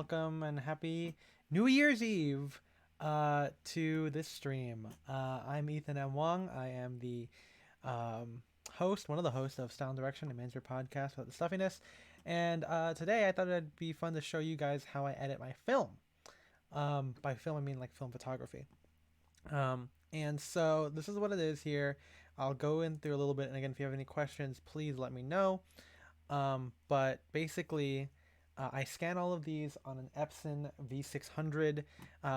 welcome and happy New Year's Eve to this stream. I'm Ethan M. Wong. I am the host, one of the hosts of Style and Direction, a man's your podcast about the stuffiness. And today I thought it'd be fun to show you guys how I edit my film. By film, I mean like film photography. And so this is what it is here. I'll go in through a little bit, and again, if you have any questions, please let me know. But basically, I scan all of these on an Epson V600.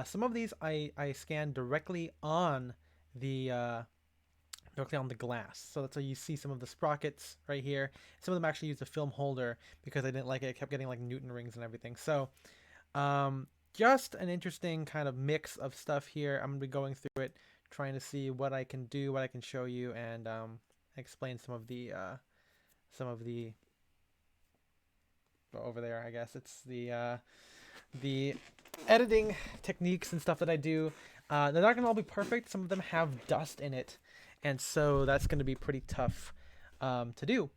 Some of these I scan directly on the glass. So that's how you see some of the sprockets right here. Some of them actually use a film holder because I didn't like it. It kept getting like Newton rings and everything. So just an interesting kind of mix of stuff here. I'm gonna be going through it, trying to see what I can do, what I can show you, and explain some of the over there. I guess it's the editing techniques and stuff that I do. They're not gonna all be perfect. Some of them have dust in it, and so that's gonna be pretty tough to do.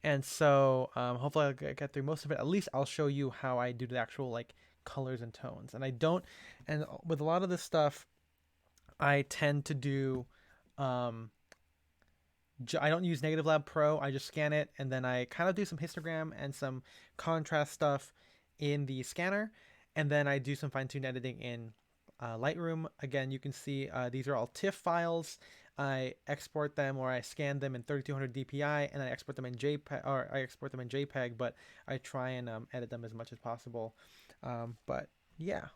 And so hopefully I'll get through most of it. At least I'll show you how I do the actual like colors and tones. And I don't, and with a lot of this stuff, I tend to do I don't use Negative Lab Pro. I just scan it, and then I kind of do some histogram and some contrast stuff in the scanner, and then I do some fine-tuned editing in Lightroom. Again, you can see these are all TIFF files. I export them, or I scan them in 3200 DPI, and I export them in JPEG, but I try and edit them as much as possible. But yeah,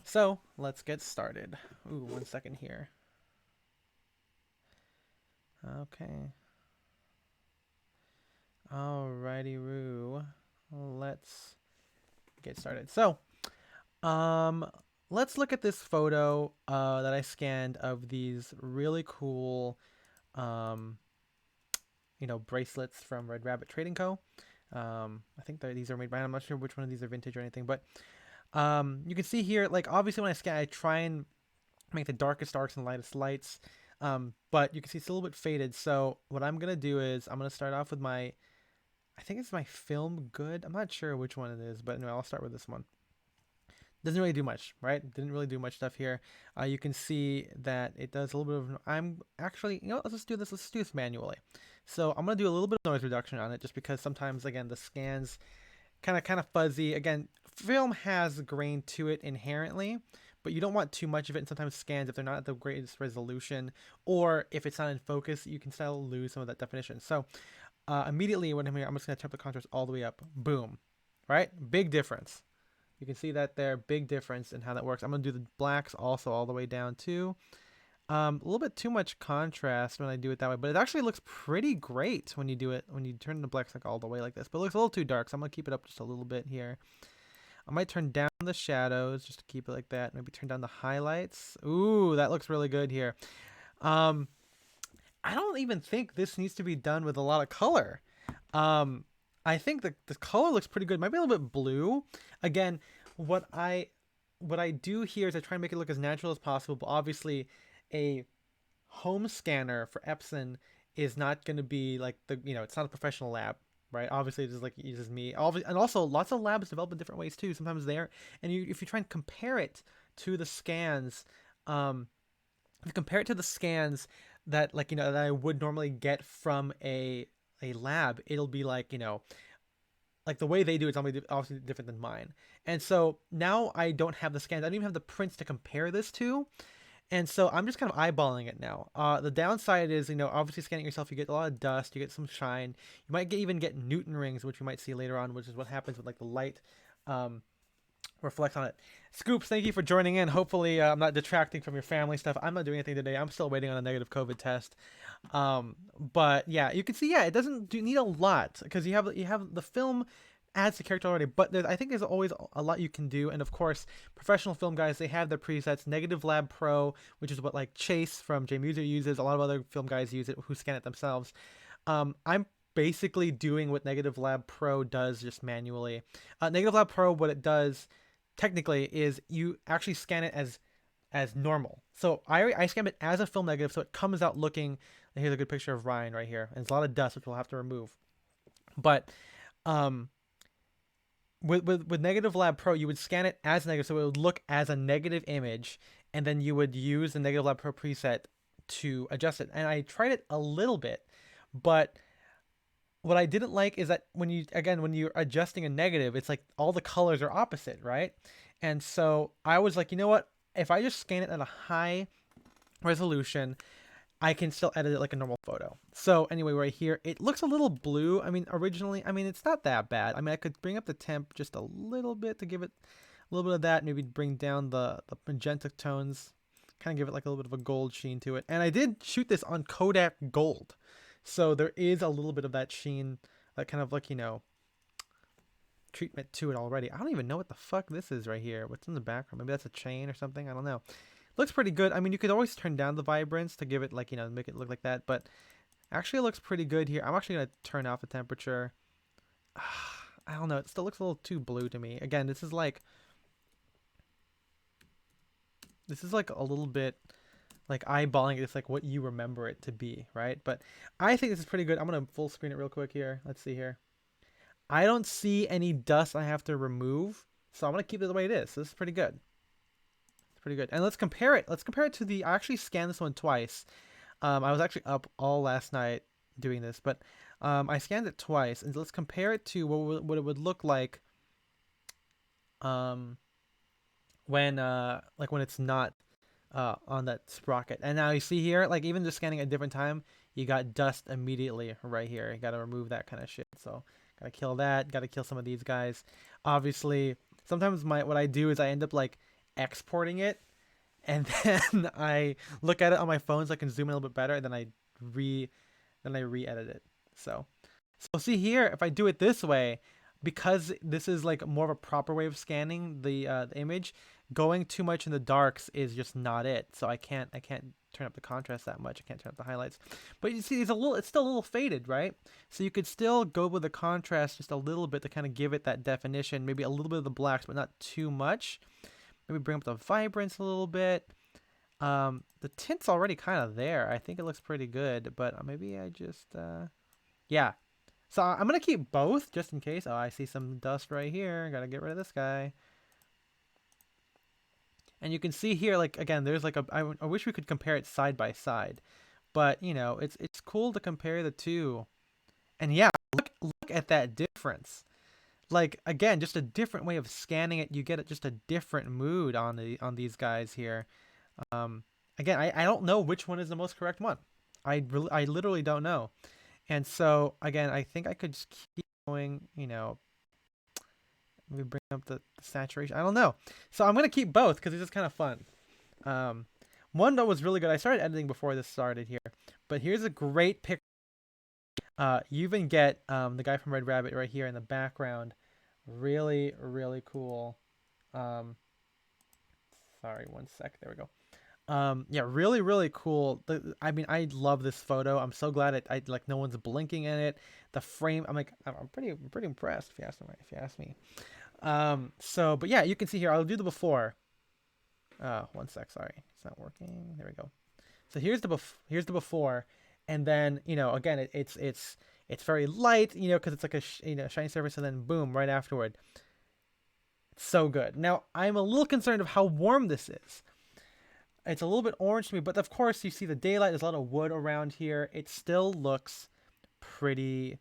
so let's get started. Ooh, 1 second here. Okay. Alrighty, Roo. Let's get started. So, let's look at this photo that I scanned of these really cool, bracelets from Red Rabbit Trading Co. I think these are made by, I'm not sure which one of these are vintage or anything, but you can see here, like obviously when I scan, I try and make the darkest darks and lightest lights. But you can see it's a little bit faded. So what I'm going to do is I'm going to start off with I think it's my Film Good. I'm not sure which one it is, but anyway, I'll start with this one. Doesn't really do much, right? Didn't really do much stuff here. You can see that it does a little bit of, I'm actually, let's just do this. Let's do this manually. So I'm going to do a little bit of noise reduction on it just because sometimes, again, the scans kind of fuzzy. Again, film has grain to it inherently, but you don't want too much of it. And sometimes scans, if they're not at the greatest resolution, or if it's not in focus, you can still lose some of that definition. So immediately when I'm here, I'm just going to turn the contrast all the way up. Boom. Right? Big difference. You can see that there, big difference in how that works. I'm going to do the blacks also all the way down too. A little bit too much contrast when I do it that way, but it actually looks pretty great when you do it, when you turn the blacks like all the way like this. But it looks a little too dark, so I'm going to keep it up just a little bit here. I might turn down the shadows just to keep it like that. Maybe turn down the highlights. Ooh, that looks really good here. I don't even think this needs to be done with a lot of color. I think the color looks pretty good. Maybe a little bit blue. Again, what I do here is I try and make it look as natural as possible, but obviously a home scanner for Epson is not going to be like it's not a professional lab. Right, obviously, it's like uses me. And also, lots of labs develop in different ways too. Sometimes if you try and compare it to the scans, if you compare it to the scans that that I would normally get from a lab, it'll be like the way they do it's obviously different than mine. And so now I don't have the scans. I don't even have the prints to compare this to. And so I'm just kind of eyeballing it now. The downside is, obviously scanning yourself, you get a lot of dust, you get some shine. You might even get Newton rings, which we might see later on, which is what happens with like the light reflects on it. Scoops, thank you for joining in. Hopefully I'm not detracting from your family stuff. I'm not doing anything today. I'm still waiting on a negative COVID test. But yeah, you can see, it doesn't need a lot because you have the film adds the character already, but I think there's always a lot you can do. And of course, professional film guys, they have their presets. Negative Lab Pro, which is what like Chase from JMuser uses, a lot of other film guys use it who scan it themselves. I'm basically doing what Negative Lab Pro does just manually. Negative Lab Pro, what it does technically is you actually scan it as normal. So I scan it as a film negative, so it comes out looking. Here's a good picture of Ryan right here, and it's a lot of dust which we'll have to remove. But with Negative Lab Pro, you would scan it as negative, so it would look as a negative image, and then you would use the Negative Lab Pro preset to adjust it. And I tried it a little bit, but what I didn't like is that when you're adjusting a negative, it's like all the colors are opposite, right? And so I was like, you know what? If I just scan it at a high resolution, I can still edit it like a normal photo. So anyway, right here, it looks a little blue. I mean, originally, I mean, it's not that bad. I mean, I could bring up the temp just a little bit to give it a little bit of that. Maybe bring down the magenta tones, kind of give it like a little bit of a gold sheen to it. And I did shoot this on Kodak Gold. So there is a little bit of that sheen, that kind of like, treatment to it already. I don't even know what the fuck this is right here. What's in the background? Maybe that's a chain or something. I don't know. Looks pretty good. I mean, you could always turn down the vibrance to give it like, make it look like that. But actually it looks pretty good here. I'm actually going to turn off the temperature. I don't know. It still looks a little too blue to me. Again, this is like a little bit like eyeballing it. It's like what you remember it to be, right? But I think this is pretty good. I'm going to full screen it real quick here. Let's see here. I don't see any dust I have to remove. So I'm going to keep it the way it is. So this is pretty good. Pretty good. And let's compare it. Let's compare it to I actually scanned this one twice. I was actually up all last night doing this, but I scanned it twice, and let's compare it to what it would look like when when it's not on that sprocket. And now you see here, like even just scanning at a different time, you got dust immediately right here. You got to remove that kind of shit. So gotta kill that. Got to kill some of these guys. Obviously, sometimes what I do is I end up like exporting it, and then I look at it on my phone so I can zoom in a little bit better, and then I re-edit it. So see here, if I do it this way, because this is like more of a proper way of scanning the image, going too much in the darks is just not it. So I can't turn up the contrast that much. I can't turn up the highlights. But you see, it's still a little faded, right? So you could still go with the contrast just a little bit to kind of give it that definition, maybe a little bit of the blacks, but not too much. Maybe bring up the vibrance a little bit. The tint's already kind of there. I think it looks pretty good, but maybe I just, yeah. So I'm going to keep both just in case. Oh, I see some dust right here. Got to get rid of this guy. And you can see here, like, again, there's like I wish we could compare it side by side, but it's cool to compare the two. And yeah, look at that difference. Like, again, just a different way of scanning it. You get just a different mood on these guys here. Again, I don't know which one is the most correct one. I literally don't know. And so again, I think I could just keep going, maybe bring up the saturation. I don't know. So I'm gonna keep both because it's just kind of fun. One that was really good. I started editing before this started here, but here's a great picture. You even get the guy from Red Rabbit right here in the background. Really, really cool. Sorry, one sec. There we go. Yeah, really, really cool. I mean, I love this photo. I'm so glad I like no one's blinking in it. The frame, I'm pretty impressed if you ask me. So, but yeah, you can see here. I'll do the before. One sec. Sorry, it's not working. There we go. So here's the before, and then again, it's very light, because it's like a shiny surface, and then boom, right afterward. It's so good. Now I'm a little concerned of how warm this is. It's a little bit orange to me, but of course you see the daylight. There's a lot of wood around here. It still looks pretty.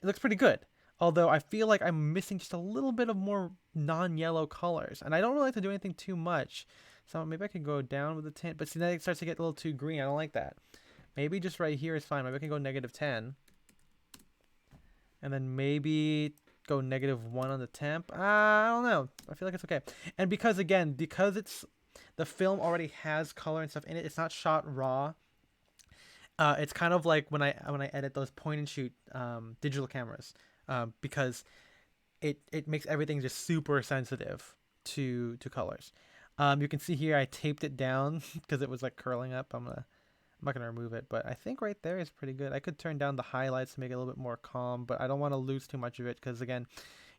It looks pretty good. Although I feel like I'm missing just a little bit of more non-yellow colors, and I don't really like to do anything too much. So maybe I could go down with the tint, but see, then it starts to get a little too green. I don't like that. Maybe just right here is fine. Maybe I can go -10, and then maybe go -1 on the temp. I don't know. I feel like it's okay. And because it's the film already has color and stuff in it. It's not shot raw. It's kind of like when I edit those point and shoot digital cameras, because it makes everything just super sensitive to colors. You can see here I taped it down because it was like curling up. I'm not gonna remove it, but I think right there is pretty good. I could turn down the highlights to make it a little bit more calm, but I don't want to lose too much of it because again,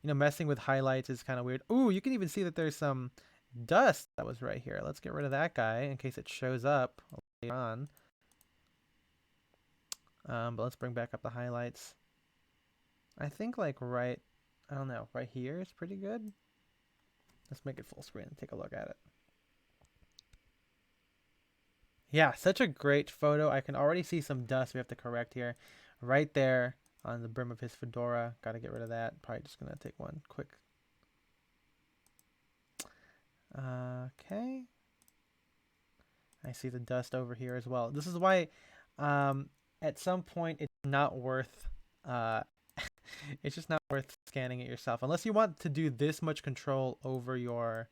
messing with highlights is kind of weird. Ooh, you can even see that there's some dust that was right here. Let's get rid of that guy in case it shows up later on. But let's bring back up the highlights. I think like right I don't know. Right here is pretty good. Let's make it full screen and take a look at it. Yeah, such a great photo. I can already see some dust we have to correct here. Right there on the brim of his fedora. Got to get rid of that. Probably just going to take one quick. Okay. I see the dust over here as well. This is why at some point it's not worth uh, it's just not worth scanning it yourself unless you want to do this much control over your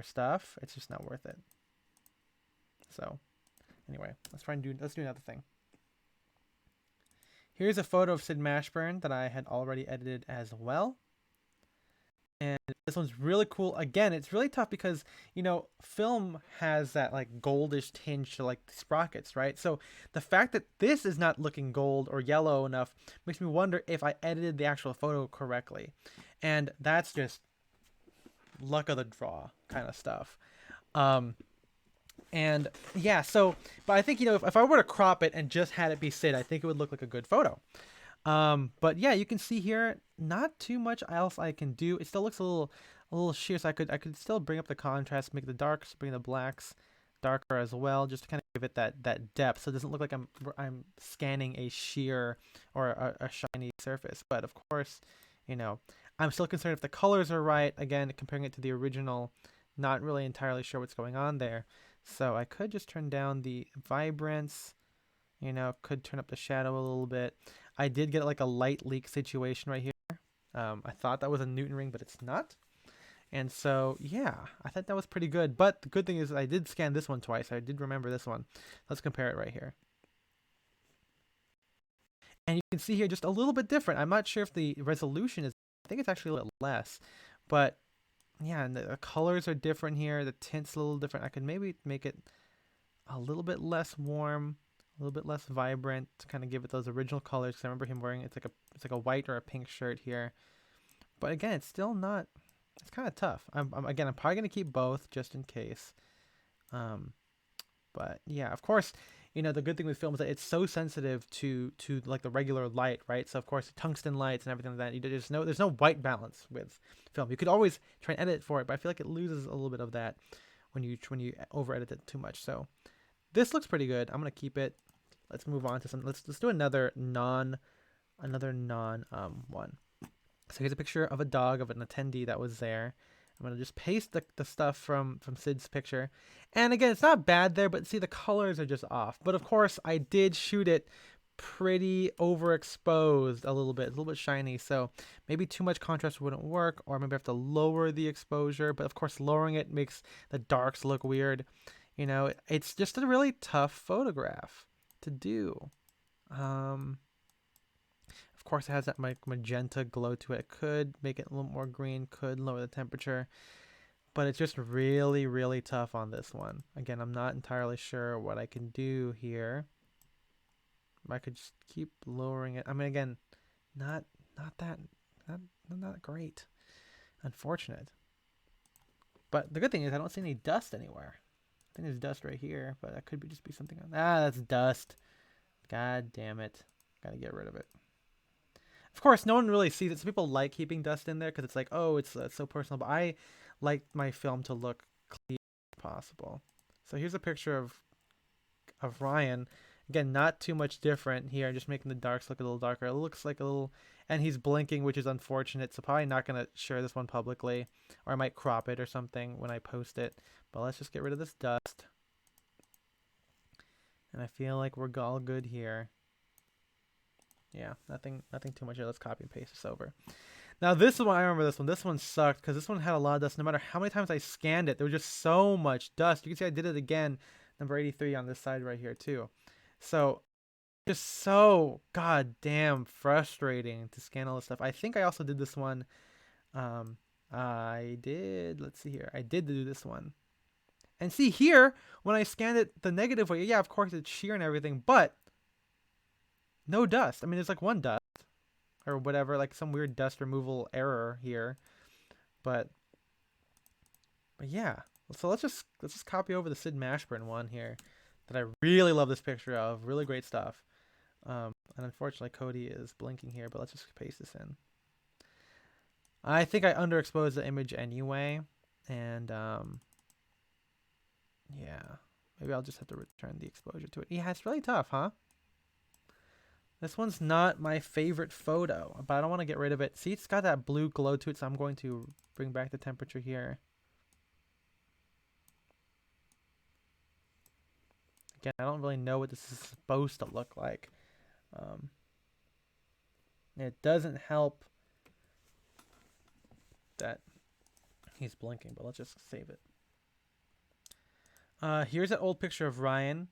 stuff. It's just not worth it. So anyway, let's do another thing. Here's a photo of Sid Mashburn that I had already edited as well. And this one's really cool. Again, it's really tough because, film has that like goldish tinge to like the sprockets, right? So the fact that this is not looking gold or yellow enough makes me wonder if I edited the actual photo correctly. And that's just luck of the draw kind of stuff. And yeah, but I think, if I were to crop it and just had it be Sid, I think it would look like a good photo. But yeah, you can see here, not too much else I can do. It still looks a little sheer, so I could still bring up the contrast, make the darks, bring the blacks darker as well, just to kind of give it that depth, so it doesn't look like I'm scanning a sheer or a shiny surface. But of course, I'm still concerned if the colors are right. Again, comparing it to the original, not really entirely sure what's going on there. So I could just turn down the vibrance. Could turn up the shadow a little bit. I did get like a light leak situation right here. I thought that was a Newton ring, but it's not. And so, yeah, I thought that was pretty good. But the good thing is I did scan this one twice. I did remember this one. Let's compare it right here. And you can see here just a little bit different. I'm not sure if the resolution is, I think it's actually a little bit less. But yeah, and the colors are different here. The tint's a little different. I could maybe make it a little bit less warm, a little bit less vibrant to kind of give it those original colors. 'Cause I remember him wearing it's like a white or a pink shirt here. But again, it's still not. It's kind of tough. I'm probably gonna keep both just in case. Um, but yeah, of course, the good thing with film is that it's so sensitive to like the regular light, right? So of course, tungsten lights and everything like that. There's no white balance with film. You could always try and edit for it, but I feel like it loses a little bit of that when you over edit it too much. So this looks pretty good. I'm gonna keep it. Let's move on to some. Let's do another non one. So here's a picture of a dog of an attendee that was there. I'm gonna just paste the stuff from Sid's picture, and again, it's not bad there, but see the colors are just off. But of course, I did shoot it pretty overexposed a little bit shiny. So maybe too much contrast wouldn't work, or maybe I have to lower the exposure. But of course, lowering it makes the darks look weird. It's just a really tough photograph to do. Of course, it has that magenta glow to it. Could make it a little more green, could lower the temperature, but it's just really, really tough on this one. Again, I'm not entirely sure what I can do here. I could just keep lowering it. I mean, again, not that not great. Unfortunate. But the good thing is I don't see any dust anywhere. I think there's dust right here, but that could just be something. That's dust. God damn it. Gotta get rid of it. Of course, no one really sees it. So people like keeping dust in there because it's like, oh, it's so personal. But I like my film to look clean as possible. So here's a picture of Ryan. Again, not too much different here. Just making the darks look a little darker. It looks like a little, and he's blinking, which is unfortunate. So probably not gonna share this one publicly, or I might crop it or something when I post it. But let's just get rid of this dust. And I feel like we're all good here. Yeah, nothing too much here. Let's copy and paste this over. Now this is one I remember. This one sucked because this one had a lot of dust. No matter how many times I scanned it, there was just so much dust. You can see I did it again, number 83 on this side right here too. So just so goddamn frustrating to scan all this stuff. I think I also did this one. I did. Let's see here. I did do this one. And see here when I scanned it the negative way. Yeah, of course it's sheer and everything, but no dust. I mean, there's like one dust or whatever, like some weird dust removal error here. But yeah. So let's just copy over the Sid Mashburn one here that I really love this picture of. Really great stuff. And unfortunately Cody is blinking here, but let's just paste this in. I think I underexposed the image anyway, and yeah, maybe I'll just have to return the exposure to it. Yeah, it's really tough, huh? This one's not my favorite photo, but I don't want to get rid of it. See, it's got that blue glow to it, so I'm going to bring back the temperature here. Again, I don't really know what this is supposed to look like. Um, it doesn't help that he's blinking, but let's just save it. Here's an old picture of Ryan.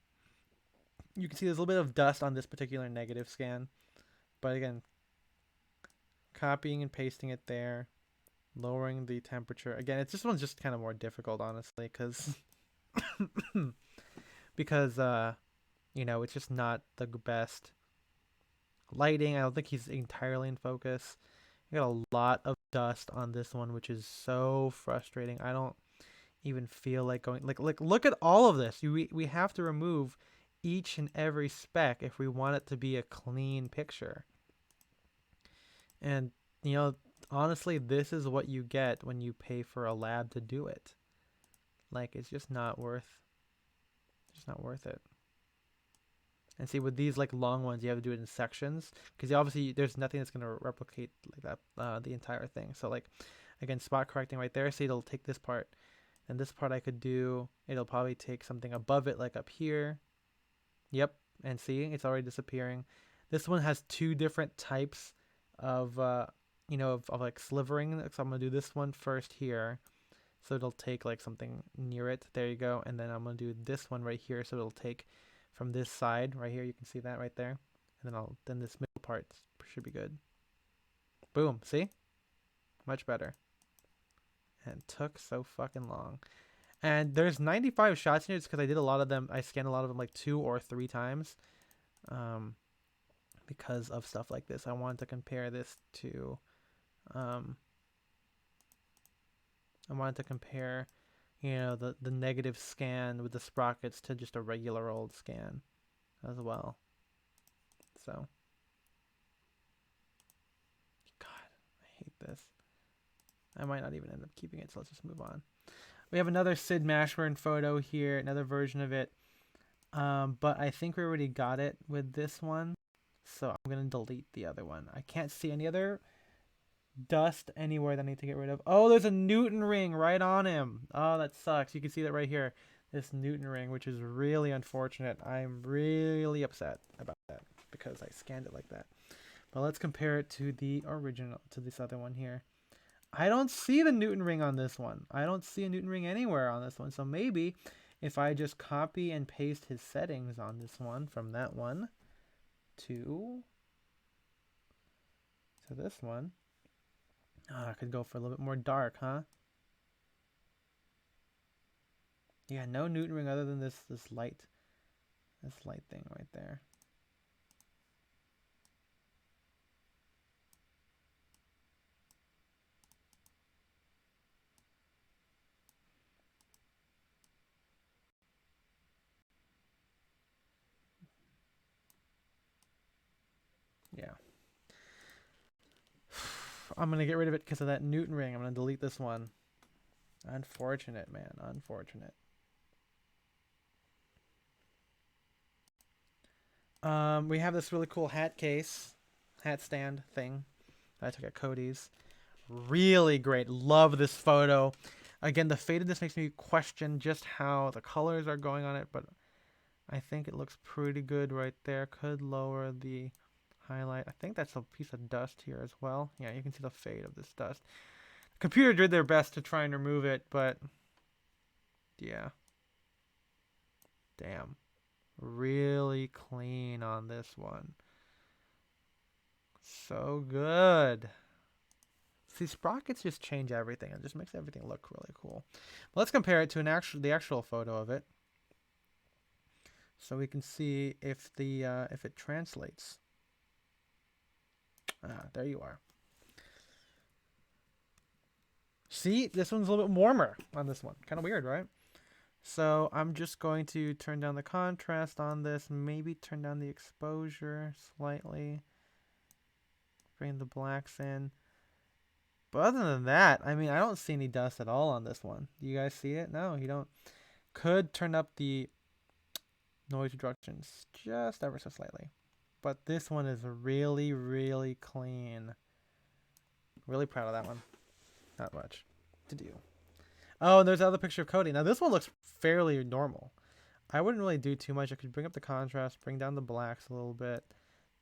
You can see there's a little bit of dust on this particular negative scan. But again, copying and pasting it there, lowering the temperature. Again, this one's just kind of more difficult, honestly, because because you know, it's just not the best lighting. I don't think he's entirely in focus. I got a lot of dust on this one, which is so frustrating. I don't even feel like going like look at all of this. We have to remove each and every speck if we want it to be a clean picture. And you know, honestly, this is what you get when you pay for a lab to do it. Like, it's just not worth it. And see, with these like long ones, you have to do it in sections because obviously there's nothing that's gonna replicate like that the entire thing. So like, again, spot correcting right there. See, it'll take this part, and this part I could do. It'll probably take something above it, like up here. Yep, and see, it's already disappearing. This one has two different types of you know, of like slivering. So I'm gonna do this one first here. So it'll take like something near it. There you go. And then I'm gonna do this one right here. So it'll take from this side right here. You can see that right there. And then this middle part should be good. Boom. See? Much better. And it took so fucking long. And there's 95 shots in here just because I did a lot of them. I scanned a lot of them like 2 or 3 times. Because of stuff like this. I wanted to compare this to I wanted to compare, you know, the negative scan with the sprockets to just a regular old scan as well. So, God, I hate this. I might not even end up keeping it, so let's just move on. We have another Sid Mashburn photo here, another version of it. But I think we already got it with this one. So I'm going to delete the other one. I can't see any other dust anywhere that I need to get rid of. Oh, there's a Newton ring right on him. Oh, that sucks. You can see that right here. This Newton ring, which is really unfortunate. I'm really upset about that because I scanned it like that. But let's compare it to the original, to this other one here. I don't see the Newton ring on this one. I don't see a Newton ring anywhere on this one. So maybe if I just copy and paste his settings on this one from that one to this one. I could go for a little bit more dark, huh? Yeah, no Newton ring other than this light thing right there. Yeah. I'm going to get rid of it because of that Newton ring. I'm going to delete this one. Unfortunate, man. Unfortunate. We have this really cool hat stand thing that I took at Cody's. Really great. Love this photo. Again, the fade of this makes me question just how the colors are going on it, but I think it looks pretty good right there. Could lower the highlight. I think that's a piece of dust here as well. Yeah, you can see the fade of this dust. The computer did their best to try and remove it, but yeah. Damn. Really clean on this one. So good. See, sprockets just change everything. It just makes everything look really cool. But let's compare it to the actual photo of it, so we can see if it translates. There you are. See, this one's a little bit warmer on this one. Kind of weird, right? So I'm just going to turn down the contrast on this. Maybe turn down the exposure slightly. Bring the blacks in. But other than that, I mean, I don't see any dust at all on this one. Do you guys see it? No, you don't. Could turn up the noise reductions just ever so slightly. But this one is really, really clean. Really proud of that one. Not much to do. Oh, and there's another picture of Cody. Now this one looks fairly normal. I wouldn't really do too much. I could bring up the contrast, bring down the blacks a little bit,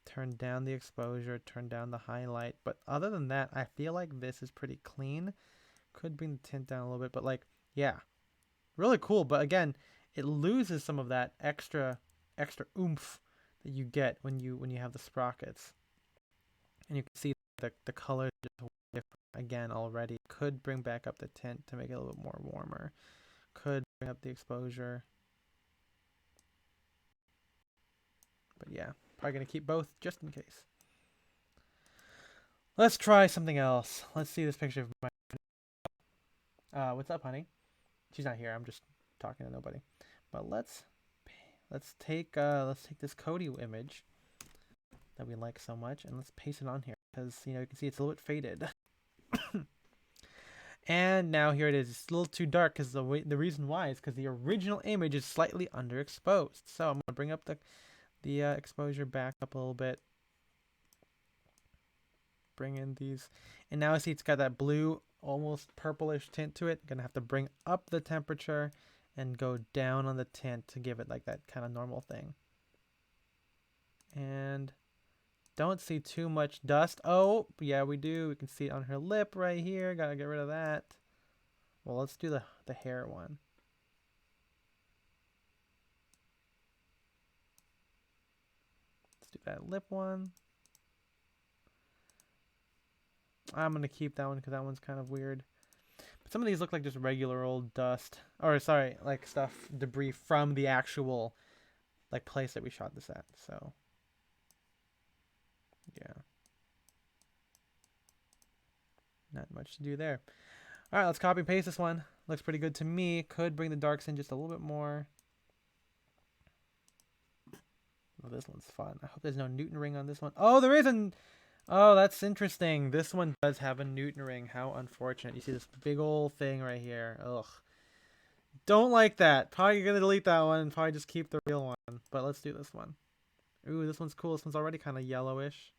turn down the exposure, turn down the highlight. But other than that, I feel like this is pretty clean. Could bring the tint down a little bit, but like, yeah, really cool. But again, it loses some of that extra oomph that you get when you have the sprockets. And you can see the color is just different again already. Could bring back up the tint to make it a little bit more warmer. Could bring up the exposure. But yeah, probably going to keep both just in case. Let's try something else. Let's see this picture of my... what's up, honey? She's not here. I'm just talking to nobody. But let's take this Cody image that we like so much, and let's paste it on here because you can see it's a little bit faded. And now here it is. It's a little too dark because the reason why is because the original image is slightly underexposed. So I'm gonna bring up the exposure back up a little bit. Bring in these, and now I see it's got that blue, almost purplish tint to it. Gonna have to bring up the temperature and go down on the tint to give it like that kind of normal thing. And don't see too much dust. Oh, yeah, we do. We can see it on her lip right here. Gotta get rid of that. Well, let's do the hair one. Let's do that lip one. I'm going to keep that one because that one's kind of weird. But some of these look like just regular old dust. Or, sorry, like stuff, debris from the actual, like, place that we shot this at. So, yeah. Not much to do there. All right, let's copy and paste this one. Looks pretty good to me. Could bring the darks in just a little bit more. Oh, this one's fun. I hope there's no Newton ring on this one. Oh, there isn't. Oh, that's interesting. This one does have a Newton ring. How unfortunate. You see this big old thing right here. Ugh. Don't like that. Probably going to delete that one and probably just keep the real one. But let's do this one. Ooh, this one's cool. This one's already kind of yellowish.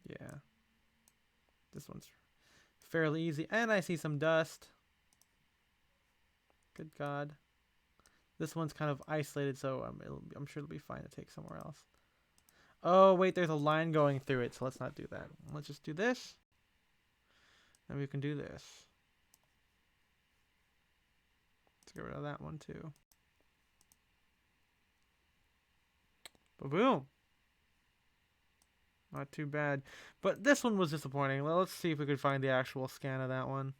Yeah. This one's fairly easy. And I see some dust. Good God. This one's kind of isolated, so I'm sure it'll be fine to take somewhere else. Oh, wait, there's a line going through it, so let's not do that. Let's just do this. And we can do this. Let's get rid of that one, too. Ba-boom. Not too bad. But this one was disappointing. Well, let's see if we could find the actual scan of that one.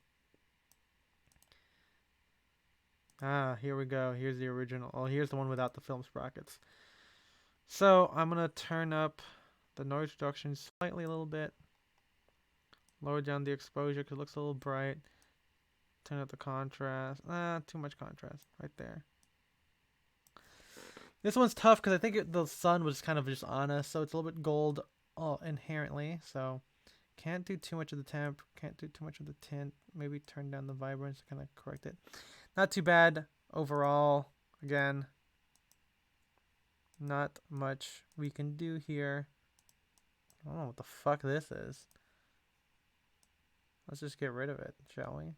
Ah, here we go. Here's the original. Oh, here's the one without the film sprockets. So I'm going to turn up the noise reduction slightly a little bit. Lower down the exposure because it looks a little bright. Turn up the contrast. Too much contrast right there. This one's tough because I think the sun was kind of just on us, so it's a little bit gold inherently. So can't do too much of the temp. Can't do too much of the tint. Maybe turn down the vibrance to kind of correct it. Not too bad overall. Again, not much we can do here. I don't know what the fuck this is. Let's just get rid of it, shall we?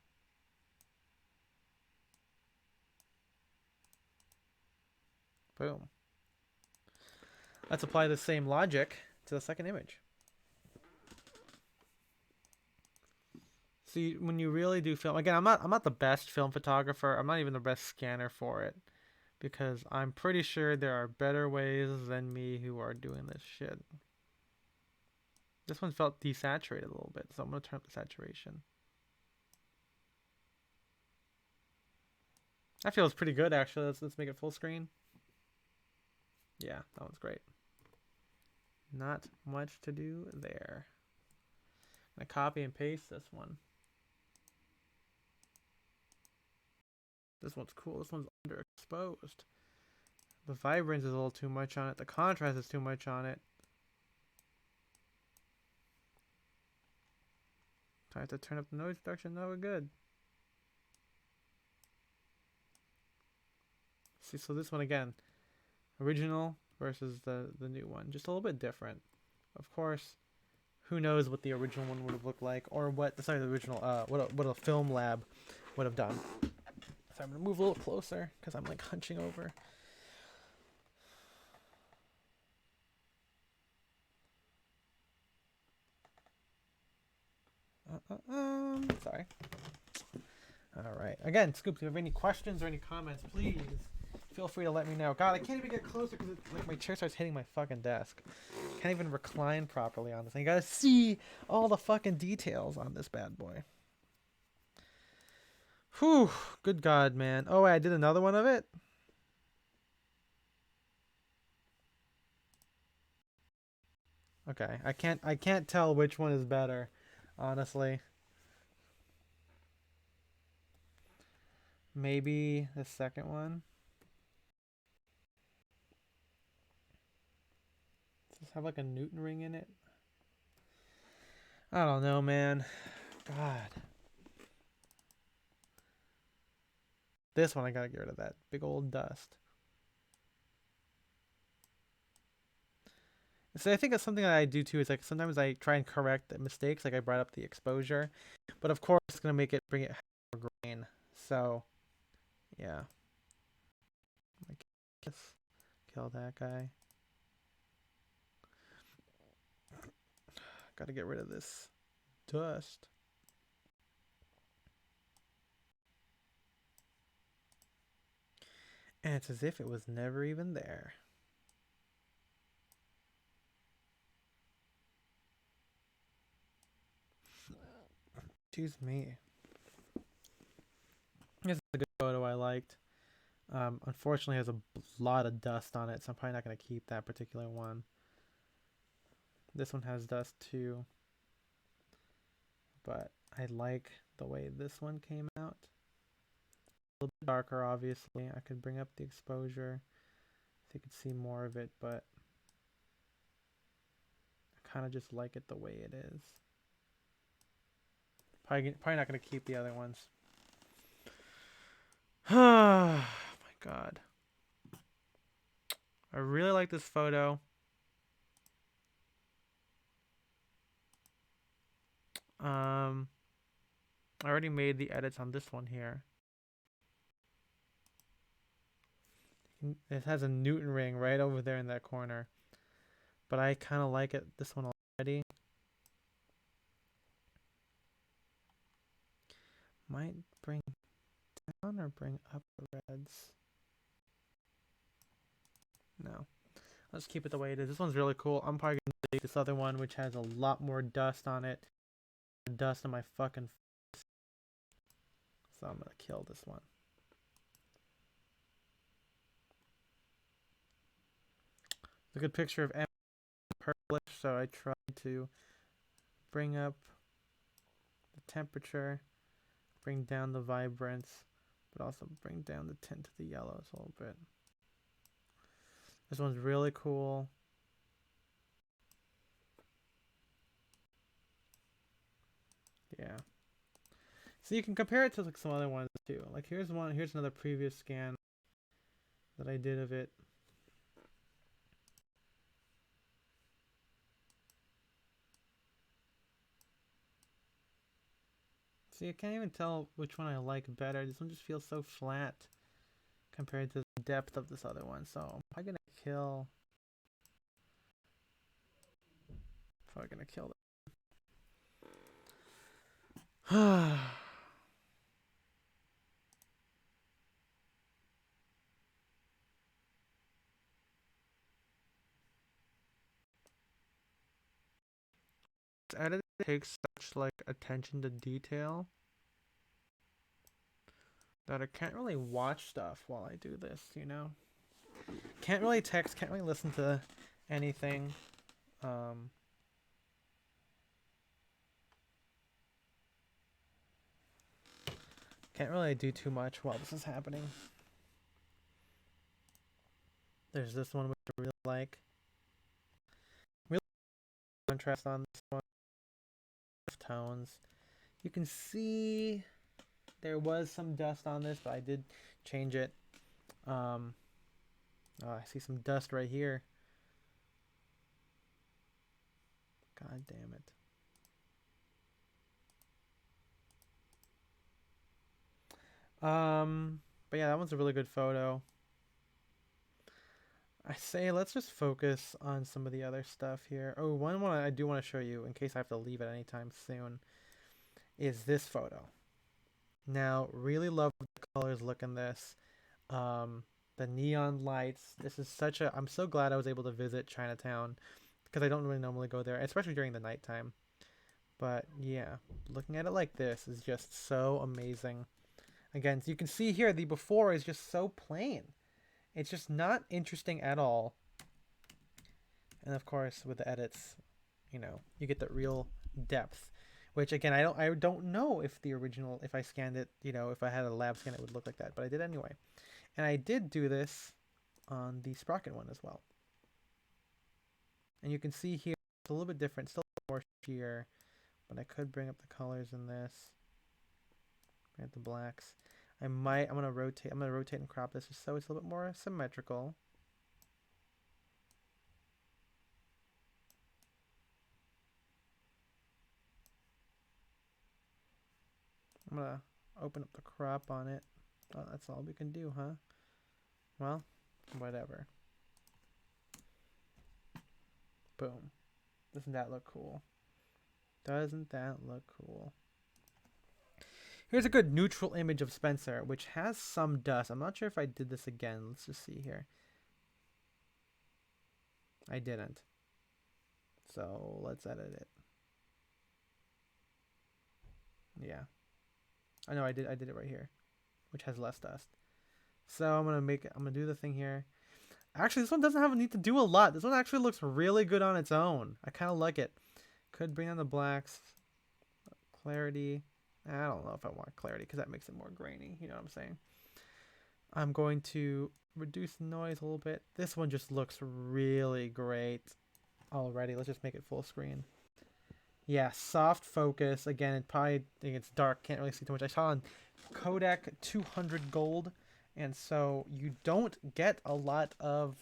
Boom. Let's apply the same logic to the second image. See, when you really do film, again, I'm not the best film photographer. I'm not even the best scanner for it, because I'm pretty sure there are better ways than me who are doing this shit. This one felt desaturated a little bit, so I'm gonna turn up the saturation. That feels pretty good, actually. Let's make it full screen. Yeah, that one's great. Not much to do there. I'm gonna copy and paste this one. This one's cool. This one's underexposed. The vibrance is a little too much on it. The contrast is too much on it. I have to turn up the noise reduction. No, we're good. See, so this one again, original versus the new one, just a little bit different. Of course, who knows what the original one would have looked like, or what? Sorry, the original. What a film lab would have done. So I'm gonna move a little closer because I'm like hunching over. Sorry. All right. Again, Scoop, if you have any questions or any comments, please feel free to let me know. God, I can't even get closer because like my chair starts hitting my fucking desk. Can't even recline properly on this thing. You gotta see all the fucking details on this bad boy. Whew. Good God, man. Oh, wait, I did another one of it? Okay. I can't tell which one is better, honestly. Maybe the second one. Does this have like a Newton ring in it? I don't know, man. God. This one I gotta get rid of that big old dust. So I think that's something that I do too. Is like sometimes I try and correct the mistakes. Like I brought up the exposure, but of course it's gonna bring it more grain. So yeah, like kill that guy. Got to get rid of this dust. And it's as if it was never even there. Excuse me. This is a good photo I liked. Unfortunately, it has a lot of dust on it, so I'm probably not going to keep that particular one. This one has dust too. But I like the way this one came out. A little bit darker, obviously. I could bring up the exposure so you could see more of it, but I kind of just like it the way it is. Probably not going to keep the other ones. Oh my God. I really like this photo. I already made the edits on this one here. It has a Newton ring right over there in that corner. But I kind of like it, this one already. Might bring down or bring up the reds. No. Let's keep it the way it is. This one's really cool. I'm probably going to take this other one, which has a lot more dust on it. Dust on my fucking face. So I'm going to kill this one. It's a good picture of M purplish, so I tried to bring up the temperature, bring down the vibrance, but also bring down the tint to the yellows a little bit. This one's really cool. Yeah. So you can compare it to like some other ones too. Like here's another previous scan that I did of it. See, I can't even tell which one I like better. This one just feels so flat compared to the depth of this other one. So I'm probably gonna kill. Probably gonna kill that. Editing takes such like attention to detail that I can't really watch stuff while I do this, you know? Can't really text, can't really listen to anything. Can't really do too much while this is happening. There's this one which I really like. Really contrast on this one. Tones. You can see there was some dust on this, but I did change it. Oh, I see some dust right here. God damn it. But yeah, that one's a really good photo. I say let's just focus on some of the other stuff here. Oh, one I do want to show you in case I have to leave at any time soon is this photo. Now, really love the colors look in this. The neon lights. This is such a. I'm so glad I was able to visit Chinatown because I don't really normally go there, especially during the nighttime. But yeah, looking at it like this is just so amazing. Again, so you can see here the before is just so plain. It's just not interesting at all. And of course, with the edits, you get the real depth. Which again, I don't know if the original, if I scanned it, if I had a lab scan, it would look like that, but I did anyway. And I did do this on the Sprocket one as well. And you can see here it's a little bit different, still more sheer, but I could bring up the colors in this. Bring up the blacks. I'm gonna rotate and crop this just so it's a little bit more symmetrical. I'm gonna open up the crop on it. Oh, that's all we can do, huh? Well, whatever. Boom. Doesn't that look cool? Doesn't that look cool? Here's a good neutral image of Spencer, which has some dust. I'm not sure if I did this again. Let's just see here. I didn't. So let's edit it. Yeah. I know I did it right here, which has less dust. So I'm gonna do the thing here. Actually, this one doesn't have a need to do a lot. This one actually looks really good on its own. I kind of like it. Could bring down the blacks. Clarity. I don't know if I want clarity because that makes it more grainy. You know what I'm saying? I'm going to reduce the noise a little bit. This one just looks really great already. Let's just make it full screen. Yeah, soft focus. Again, I think it's dark. Can't really see too much. I saw on Kodak 200 gold. And so you don't get a lot of,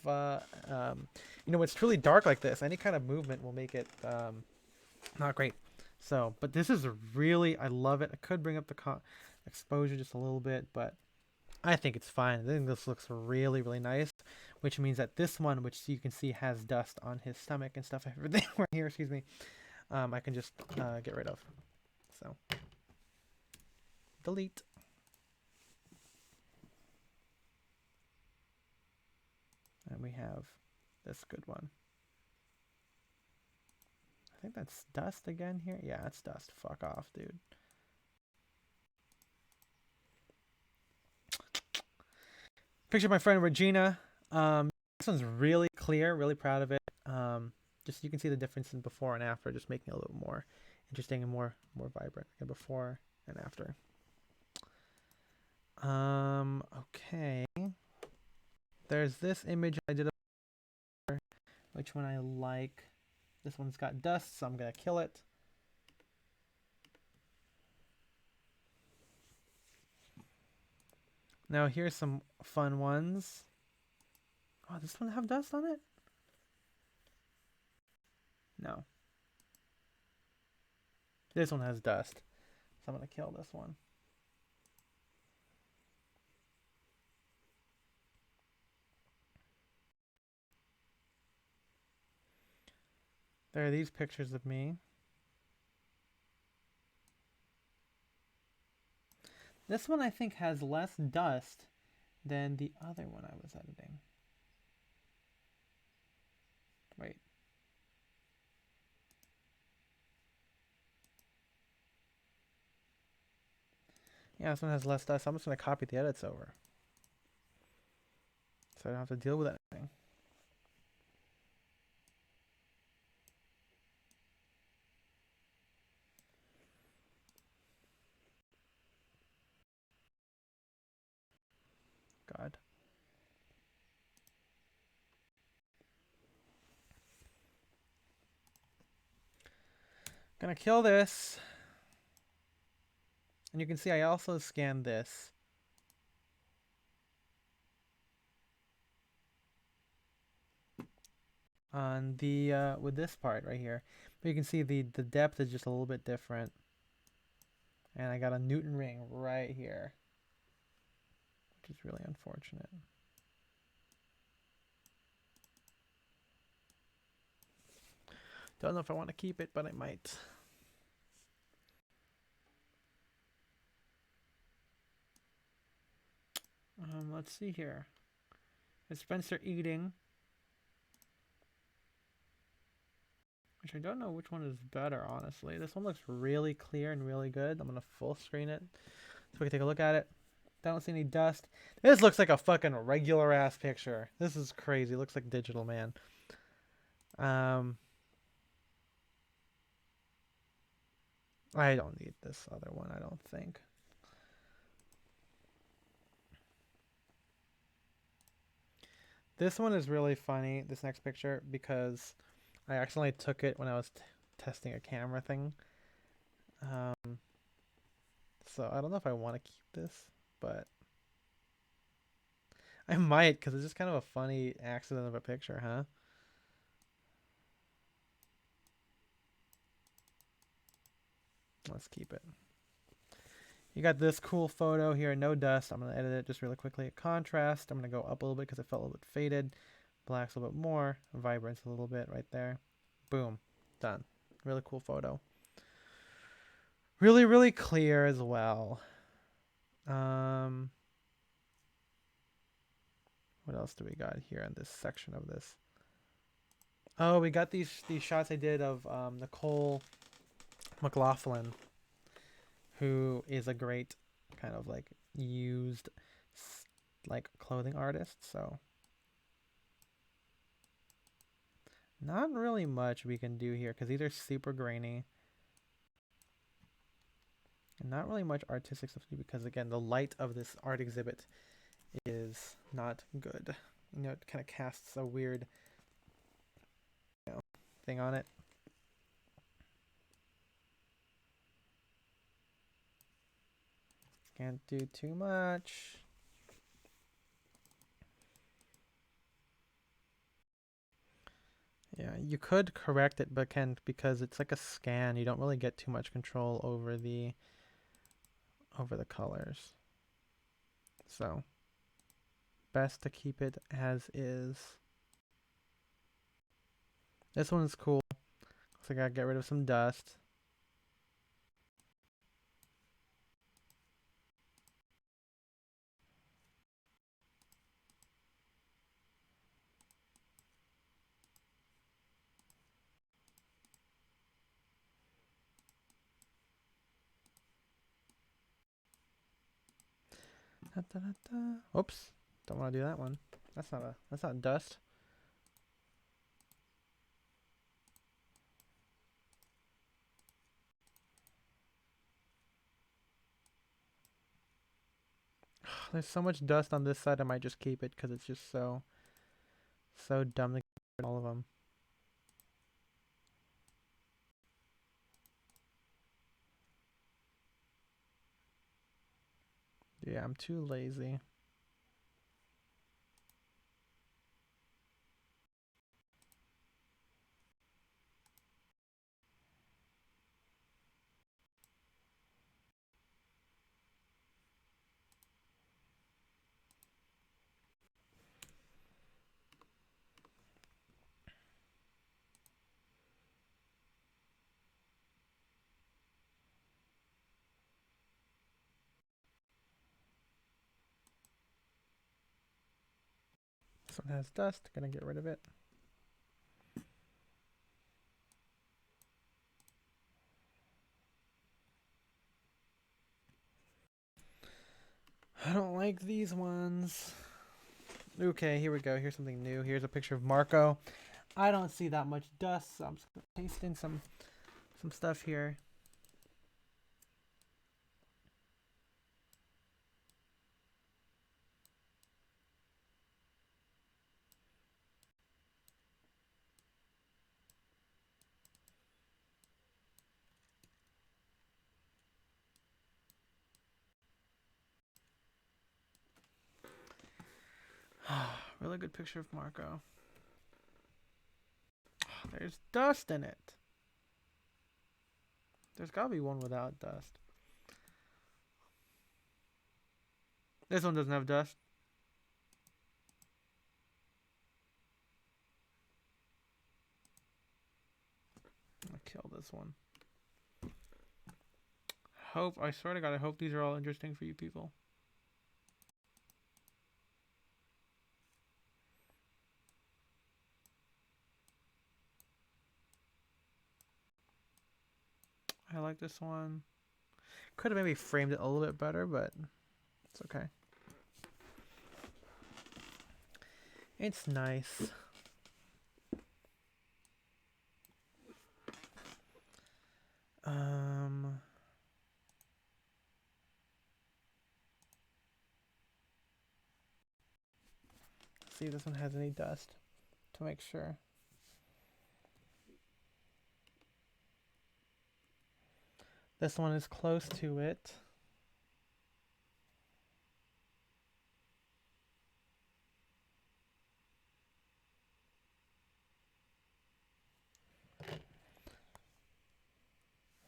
it's truly dark like this. Any kind of movement will make it not great. So, but this is really, I love it. I could bring up the exposure just a little bit, but I think it's fine. I think this looks really, really nice, which means that this one, which you can see has dust on his stomach and stuff, everything right here, excuse me, I can just get rid of. So, delete. And we have this good one. I think that's dust again here. Yeah, it's dust. Fuck off, dude. Picture of my friend Regina. This one's really clear. Really proud of it. Just you can see the difference in before and after, just making it a little more interesting and more vibrant. Okay, before and after. Okay. There's this image I did, which one I like. This one's got dust, so I'm gonna kill it. Now here's some fun ones. Oh, this one have dust on it? No. This one has dust. So I'm gonna kill this one. There are these pictures of me. This one I think has less dust than the other one I was editing. Wait. Yeah, this one has less dust. I'm just going to copy the edits over. So I don't have to deal with anything. God. Gonna kill this. And you can see I also scanned this. On the, with this part right here. But you can see the depth is just a little bit different. And I got a Newton ring right here, which is really unfortunate. Don't know if I want to keep it, but I might. Let's see here. Is Spencer eating? Which I don't know which one is better, honestly. This one looks really clear and really good. I'm gonna full screen it so we can take a look at it. Don't see any dust. This looks like a fucking regular ass picture. This is crazy. Looks like digital, man. I don't need this other one, I don't think. This one is really funny, this next picture, because I accidentally took it when I was testing a camera thing. So I don't know if I want to keep this, but I might, because it's just kind of a funny accident of a picture, huh? Let's keep it. You got this cool photo here, no dust. I'm going to edit it just really quickly. Contrast, I'm going to go up a little bit because it felt a little bit faded. Black's a little bit more. Vibrance a little bit right there. Boom. Done. Really cool photo. Really, really clear as well. What else do we got here in this section of this? Oh, we got these shots I did of Nicole McLaughlin, who is a great kind of like used like clothing artist. So not really much we can do here because these are super grainy. And not really much artistic stuff to do because again the light of this art exhibit is not good. You know, it kind of casts a weird, you know, thing on it. Can't do too much. Yeah, you could correct it, but can't because it's like a scan. You don't really get too much control over the colors. So best to keep it as is. This one's cool. So I gotta get rid of some dust. Da, da, da, da. Oops. Don't want to do that one. That's not dust. There's so much dust on this side. I might just keep it because it's just so dumb to get all of them. Yeah, I'm too lazy. This one has dust. Gonna get rid of it. I don't like these ones. Okay, here we go. Here's something new. Here's a picture of Marco. I don't see that much dust, so I'm just gonna paste in some stuff here. Really good picture of Marco. Oh, there's dust in it. There's gotta be one without dust. This one doesn't have dust. I'm gonna kill this one. I swear to God, I hope these are all interesting for you people. I like this one. Could have maybe framed it a little bit better, but it's okay. It's nice. See if this one has any dust to make sure. This one is close to it.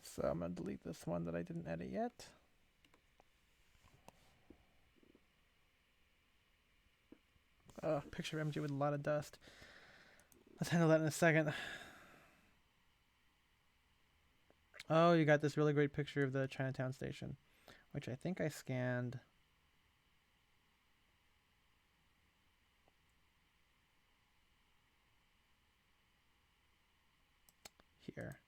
So I'm going to delete this one that I didn't edit yet. Oh, picture of MJ with a lot of dust. Let's handle that in a second. Oh, you got this really great picture of the Chinatown station, which I think I scanned. Here.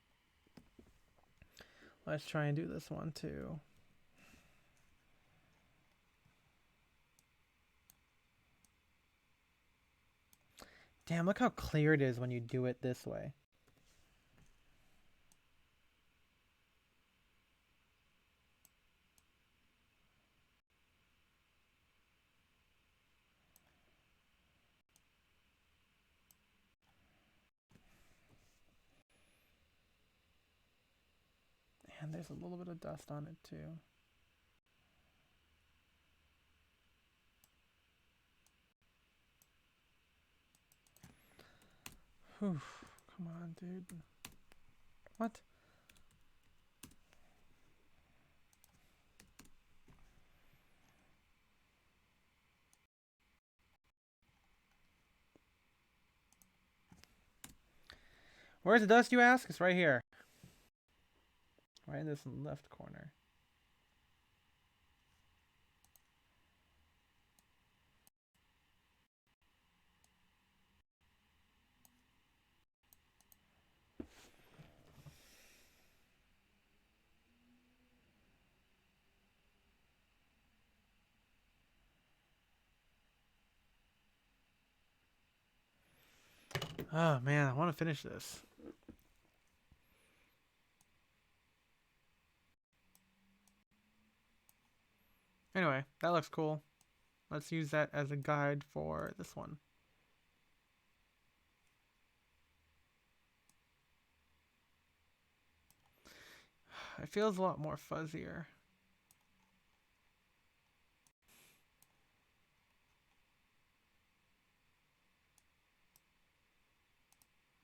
Let's try and do this one too. Damn, look how clear it is when you do it this way. And there's a little bit of dust on it too. Whew. Come on, dude. What? Where's the dust, you ask? It's right here. Right in this left corner. Oh man, I want to finish this. Anyway, that looks cool. Let's use that as a guide for this one. It feels a lot more fuzzier.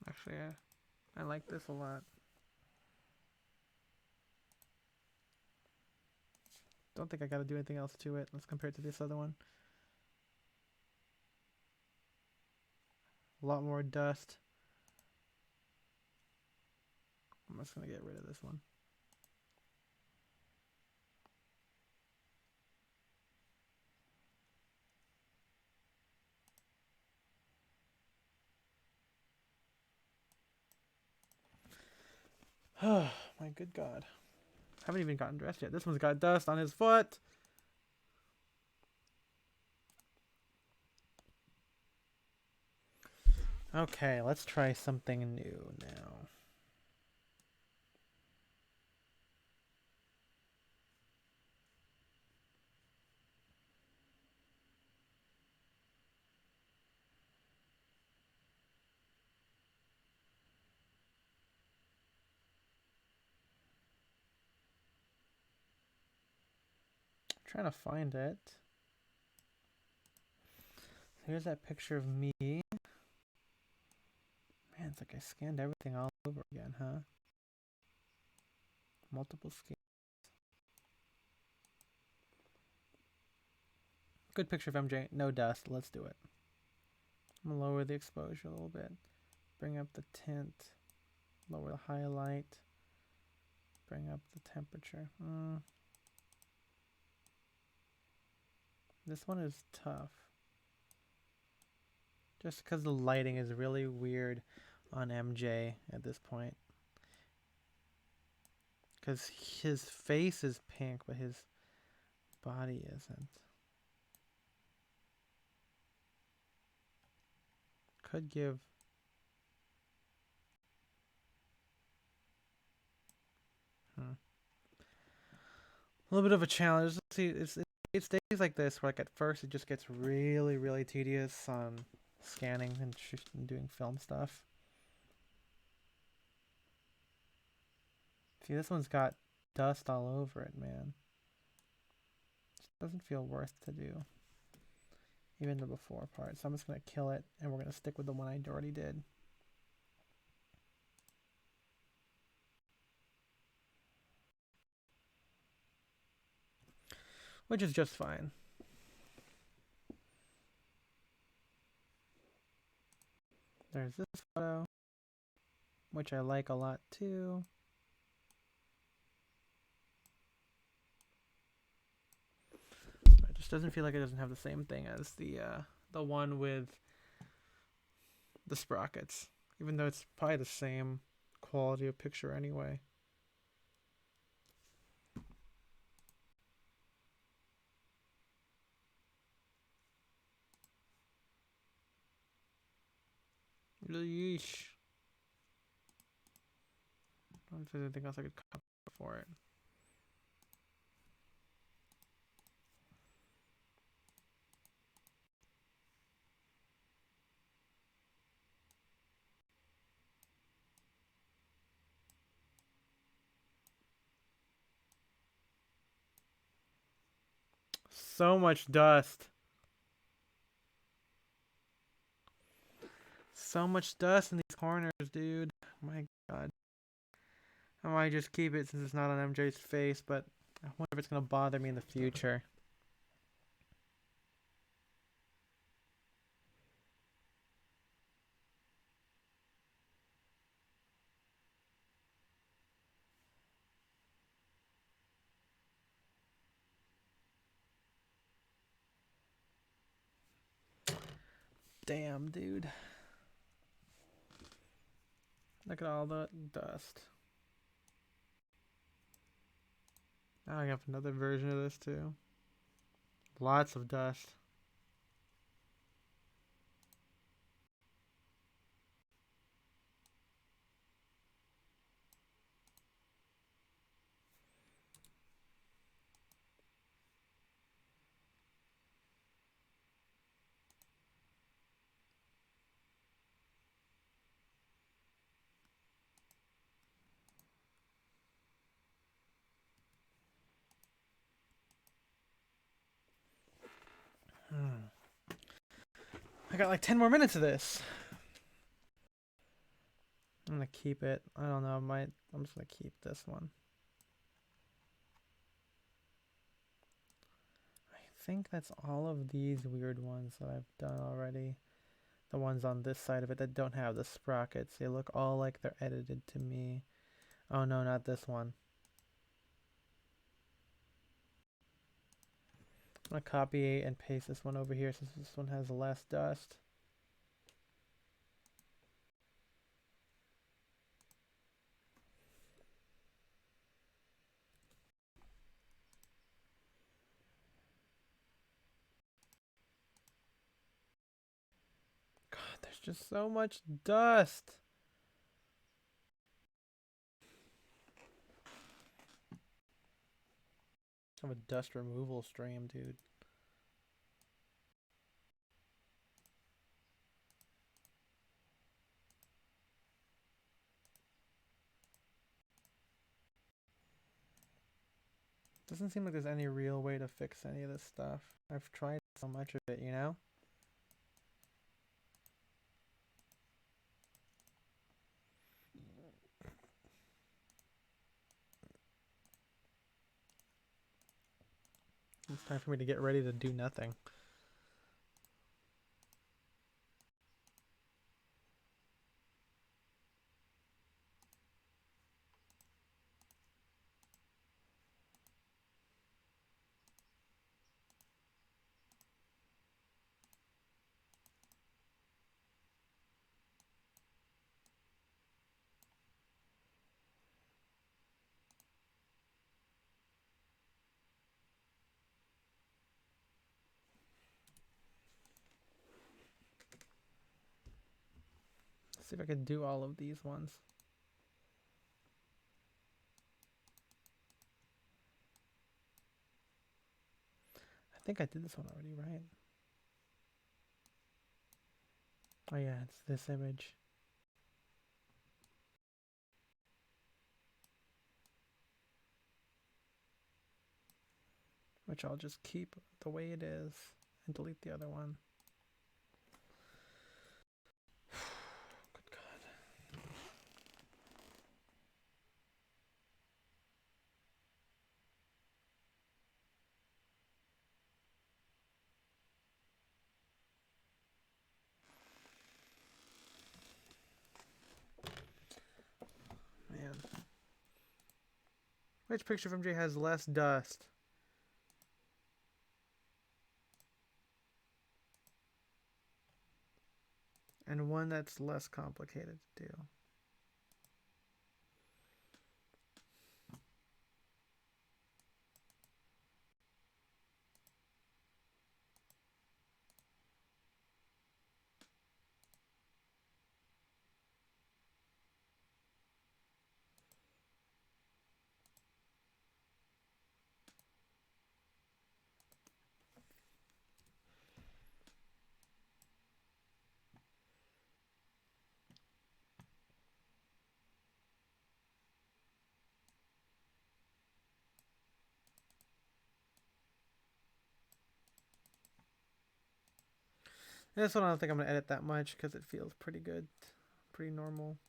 Actually, I like this a lot. Don't think I gotta do anything else to it. Let's compare it to this other one. A lot more dust. I'm just gonna get rid of this one. Oh, my good God. Haven't even gotten dressed yet. This one's got dust on his foot. Okay, let's try something new now. I'm trying to find it. Here's that picture of me. Man, it's like I scanned everything all over again, huh? Multiple scans. Good picture of MJ. No dust. Let's do it. I'm gonna lower the exposure a little bit. Bring up the tint. Lower the highlight. Bring up the temperature. This one is tough. Just because the lighting is really weird on MJ at this point. Because his face is pink, but his body isn't. Could give... a little bit of a challenge. Let's see, it stays like this, where like at first it just gets really, really tedious on scanning and doing film stuff. See, this one's got dust all over it, man. It doesn't feel worth to do. Even the before part. So I'm just going to kill it, and we're going to stick with the one I already did. Which is just fine. There's this photo, which I like a lot too. It just doesn't feel like it doesn't have the same thing as the one with the sprockets, even though it's probably the same quality of picture anyway. Yeesh. I don't know if there's anything else I could cover for it. So much dust. So much dust in these corners, dude. My God. I might just keep it since it's not on MJ's face, but I wonder if it's going to bother me in the future. Damn, dude. Look at all the dust. Now I have another version of this too. Lots of dust. I got like 10 more minutes of this. I'm gonna keep it. I don't know. I'm just gonna keep this one. I think that's all of these weird ones that I've done already. The ones on this side of it that don't have the sprockets. They look all like they're edited to me. Oh no, not this one. I'm gonna copy and paste this one over here since this one has less dust. God, there's just so much dust. I have a dust removal stream, dude. Doesn't seem like there's any real way to fix any of this stuff. I've tried so much of it, you know? It's time for me to get ready to do nothing. Let's see if I can do all of these ones. I think I did this one already, right? Oh yeah, it's this image. Which I'll just keep the way it is and delete the other one. Good God. Man. Which picture of MJ has less dust? And one that's less complicated to do. This one I don't think I'm going to edit that much because it feels pretty good. Pretty normal.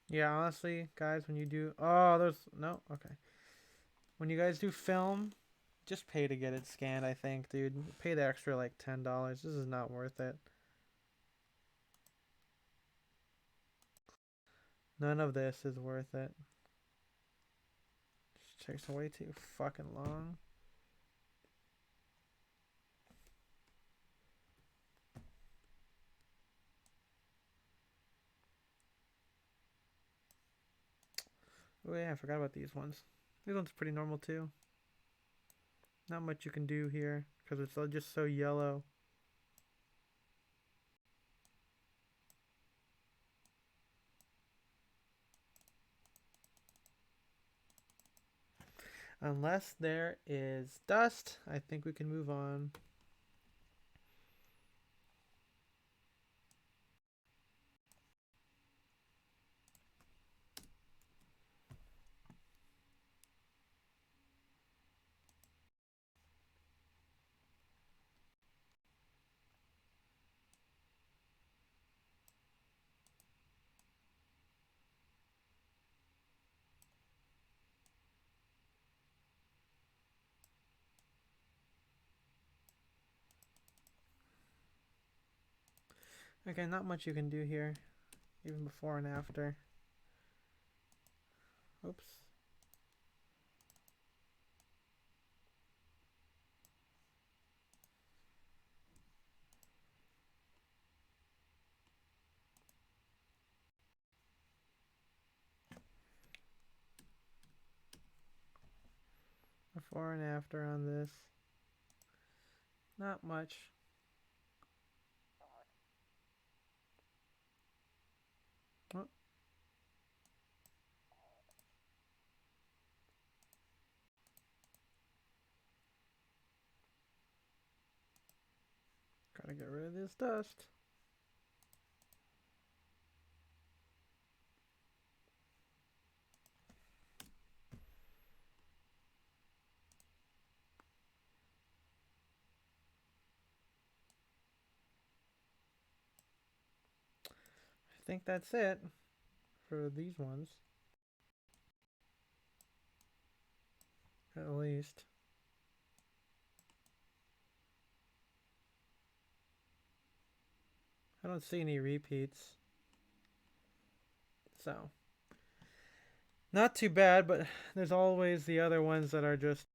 Yeah, honestly, guys, when you do... Oh, there's... No? Okay. When you guys do film, just pay to get it scanned, I think, dude. Pay the extra, like, $10. This is not worth it. None of this is worth it. It takes way too fucking long. Oh yeah, I forgot about these ones. These ones are pretty normal too. Not much you can do here because it's all just so yellow. Unless there is dust, I think we can move on. Okay, not much you can do here, even before and after. Oops. Before and after on this. Not much. Oh. Gotta get rid of this dust. I think that's it for these ones. At least. I don't see any repeats. So, not too bad, but there's always the other ones that are just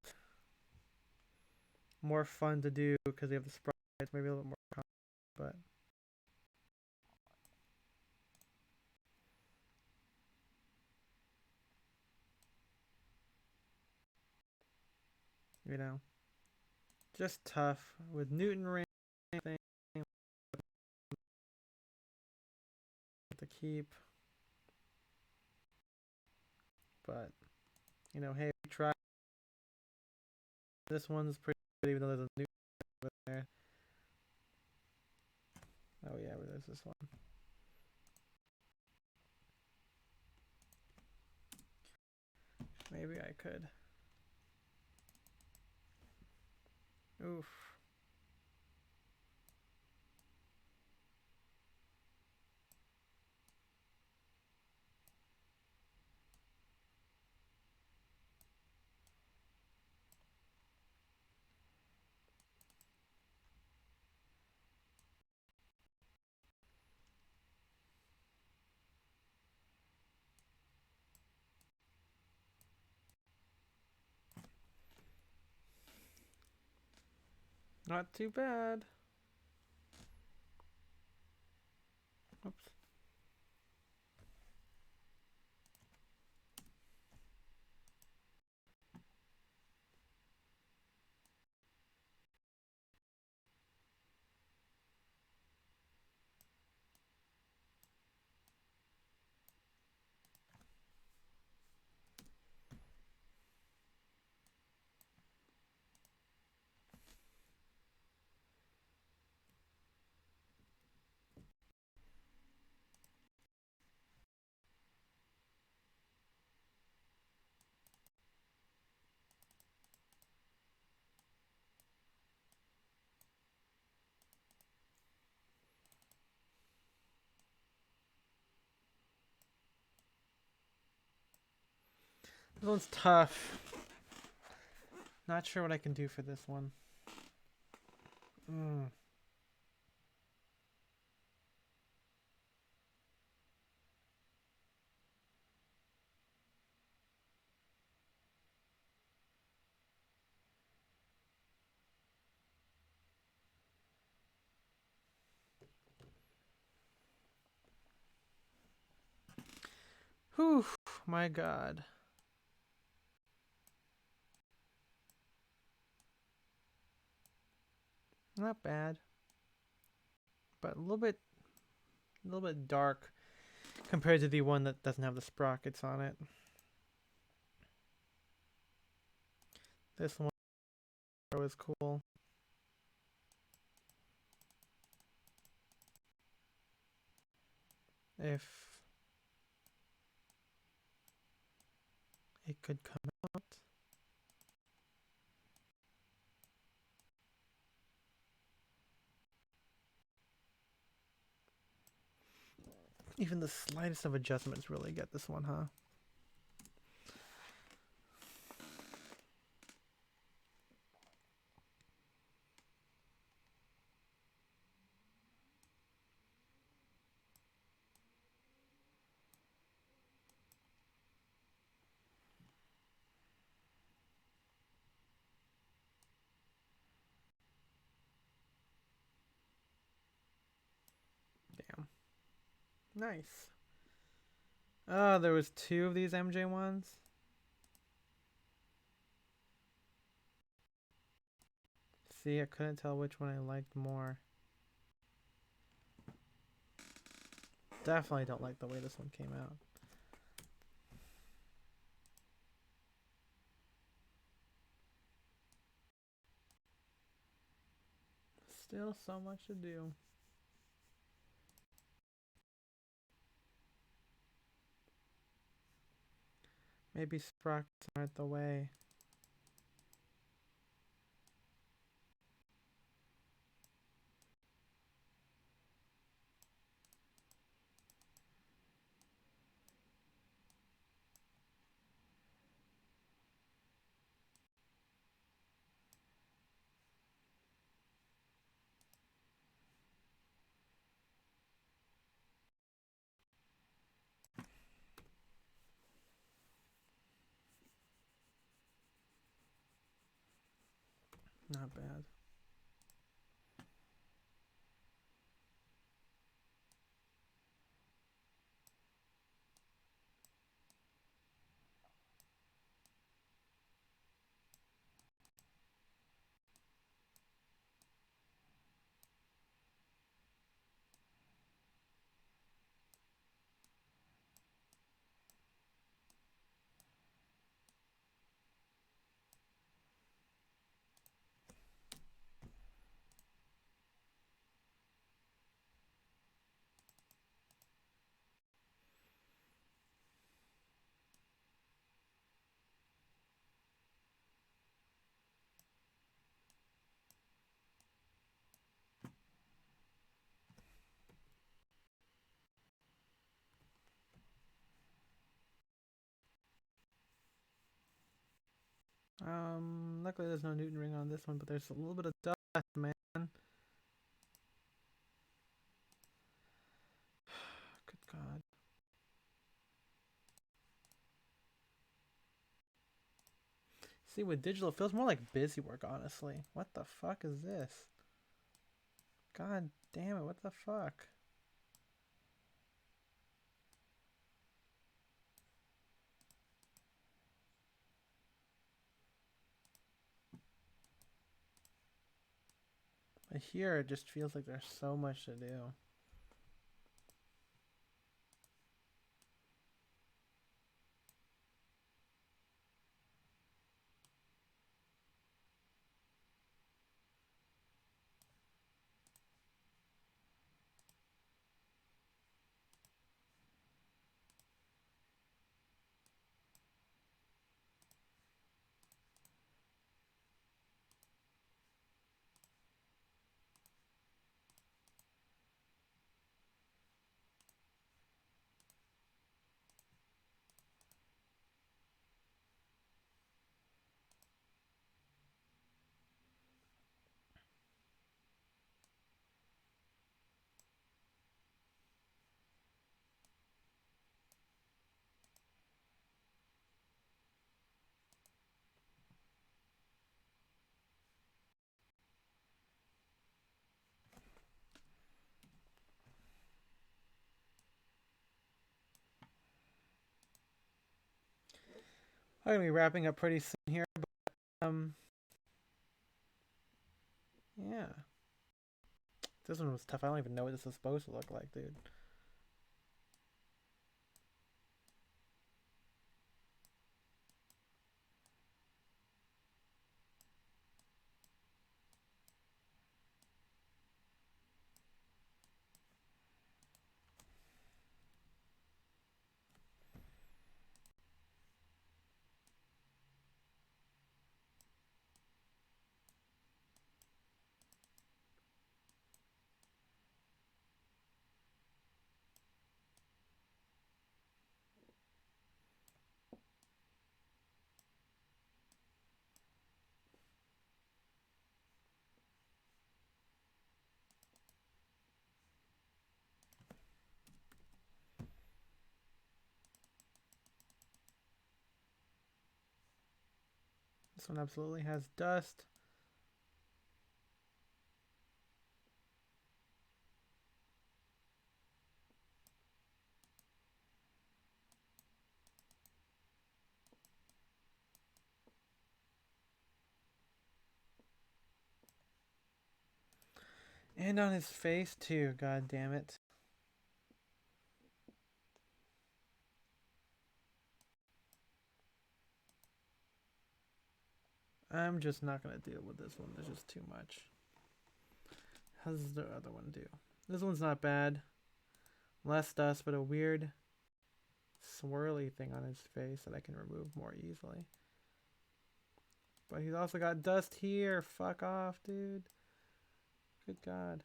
more fun to do because they have the sprites, maybe a little bit more common, but you know, just tough with Newton ring thing to keep. But you know, hey, we try. This one's pretty good, even though there's a Newton over there. Oh yeah, there's this one. Maybe I could. Oof. Not too bad. Oops. This one's tough. Not sure what I can do for this one. Whew, my God. Not bad, but a little bit dark compared to the one that doesn't have the sprockets on it. This one was cool. If it could come out. Even the slightest of adjustments really get this one, huh? Damn. Nice. Oh, there was two of these MJ ones. See, I couldn't tell which one I liked more. Definitely don't like the way this one came out. Still so much to do. Maybe sprockets aren't the way. Not bad. Luckily there's no Newton ring on this one, but there's a little bit of dust, man. Good God. See, with digital, it feels more like busy work, honestly. What the fuck is this? God damn it, what the fuck? But here, it just feels like there's so much to do. I'm gonna be wrapping up pretty soon here, but yeah. This one was tough. I don't even know what this is supposed to look like, dude. This one absolutely has dust. And on his face too, god damn it. I'm just not gonna deal with this one. There's just too much. How does the other one do? This one's not bad. Less dust, but a weird swirly thing on his face that I can remove more easily. But he's also got dust here. Fuck off, dude. Good God.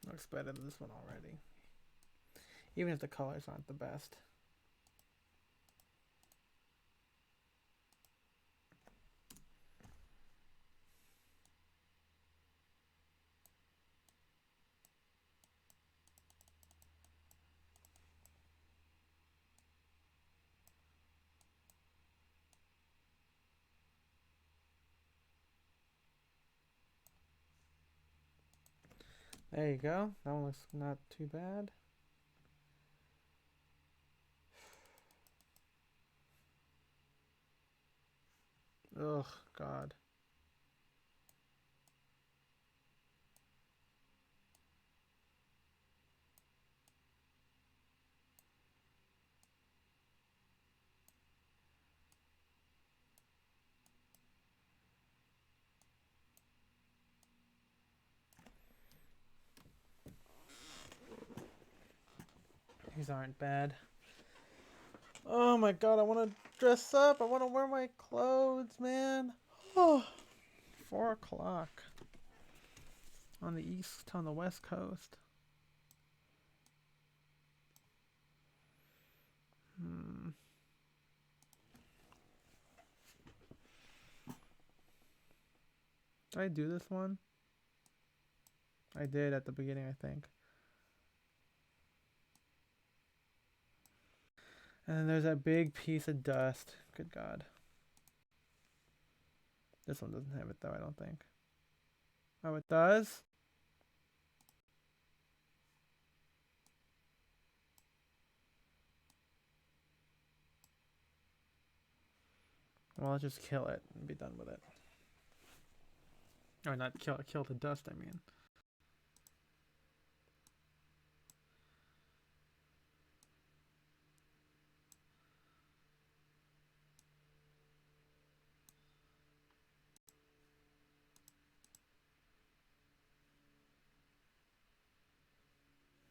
Looks better than this one already. Even if the colors aren't the best. There you go. That one looks not too bad. Ugh, God. These aren't bad. Oh my God, I want to dress up. I want to wear my clothes, man. Oh, 4 o'clock on the West Coast. Did I do this one? I did at the beginning, I think. And then there's that big piece of dust. Good God. This one doesn't have it though, I don't think. Oh, it does? Well, I'll just kill it and be done with it. Or not kill the dust, I mean.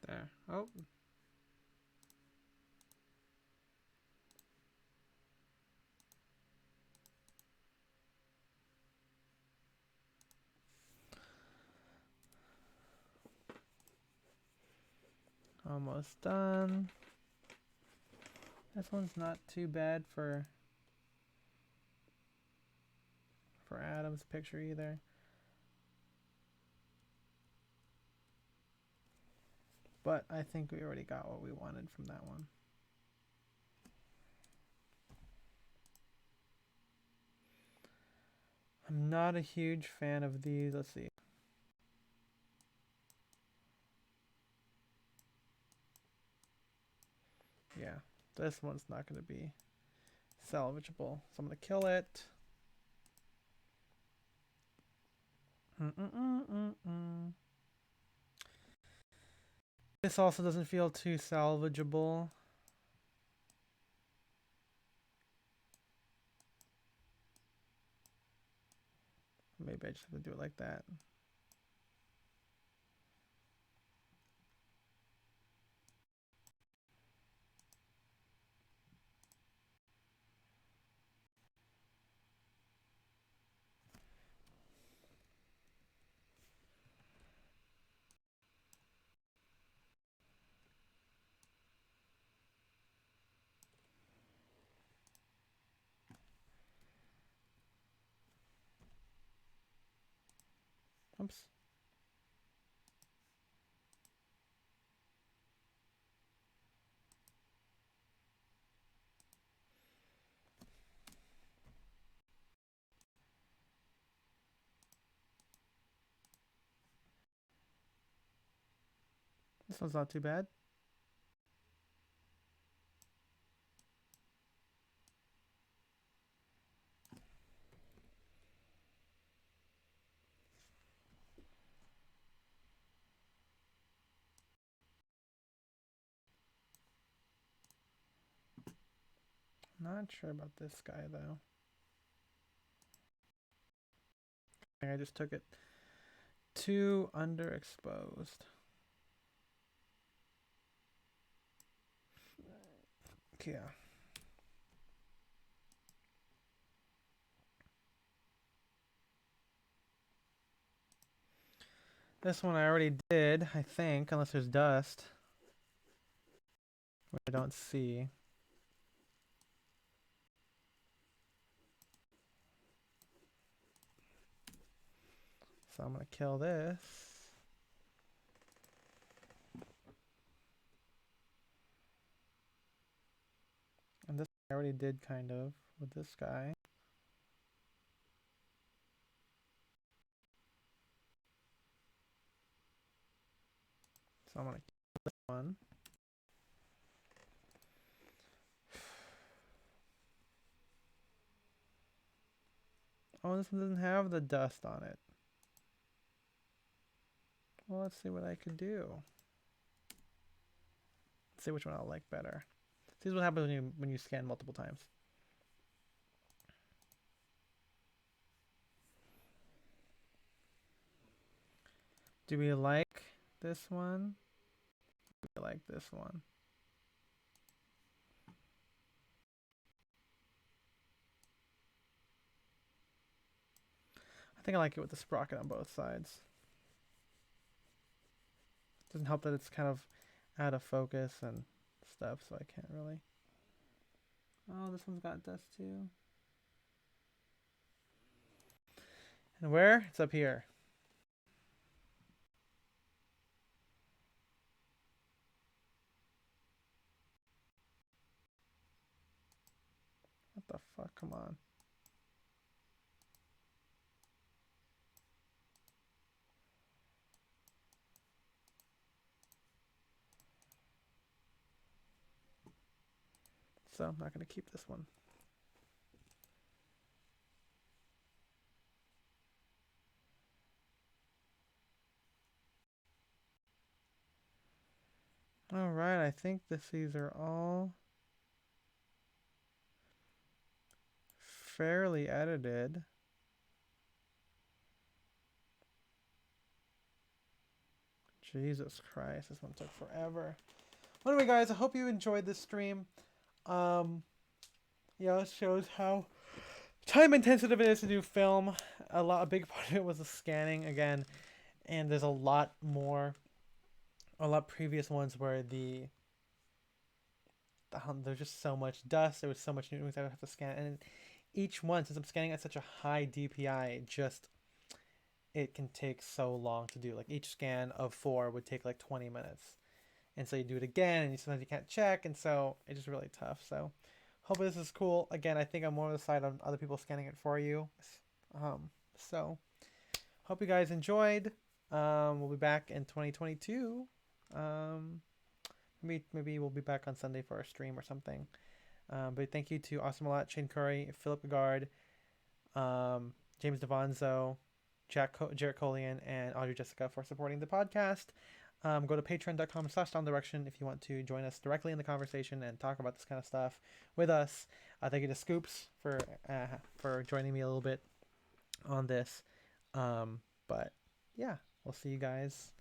There. Oh. Almost done. This one's not too bad for Adam's picture either. But I think we already got what we wanted from that one. I'm not a huge fan of these. Let's see. Yeah, this one's not going to be salvageable. So I'm going to kill it. This also doesn't feel too salvageable. Maybe I just have to do it like that. This one's not too bad. Not sure about this guy though. I just took it too underexposed. Yeah. This one I already did, I think, unless there's dust, which I don't see. So I'm gonna kill this. And this I already did kind of with this guy. So I'm gonna kill this one. Oh, this one doesn't have the dust on it. Well, let's see what I could do. Let's see which one I'll like better. This is what happens when you scan multiple times. Do we like this one? Do we like this one? I think I like it with the sprocket on both sides. Doesn't help that it's kind of out of focus and stuff, so I can't really. Oh, this one's got dust too. And where? It's up here. What the fuck? Come on. So I'm not going to keep this one. All right, I think these are all fairly edited. Jesus Christ, this one took forever. Well, anyway, guys, I hope you enjoyed this stream. Yeah, it shows how time intensive it is to do film. A big part of it was the scanning again, and there's a lot previous ones where there's just so much dust. There was so much new things I would have to scan, and each one, since I'm scanning at such a high DPI, it can take so long to do. Like each scan of 4 would take like 20 minutes, and so you do it again, and sometimes you can't check, and so it's just really tough. So hopefully this is cool. Again, I think I'm more on the side of other people scanning it for you. So hope you guys enjoyed. We'll be back in 2022. Maybe we'll be back on Sunday for a stream or something. But thank you to Awesome a lot, Shane Curry, Philip Gagard, James Devanzo, Jarrett Colian, and Audrey Jessica for supporting the podcast. Go to patreon.com/downdirection if you want to join us directly in the conversation and talk about this kind of stuff with us. Thank you to Scoops for joining me a little bit on this. But yeah, we'll see you guys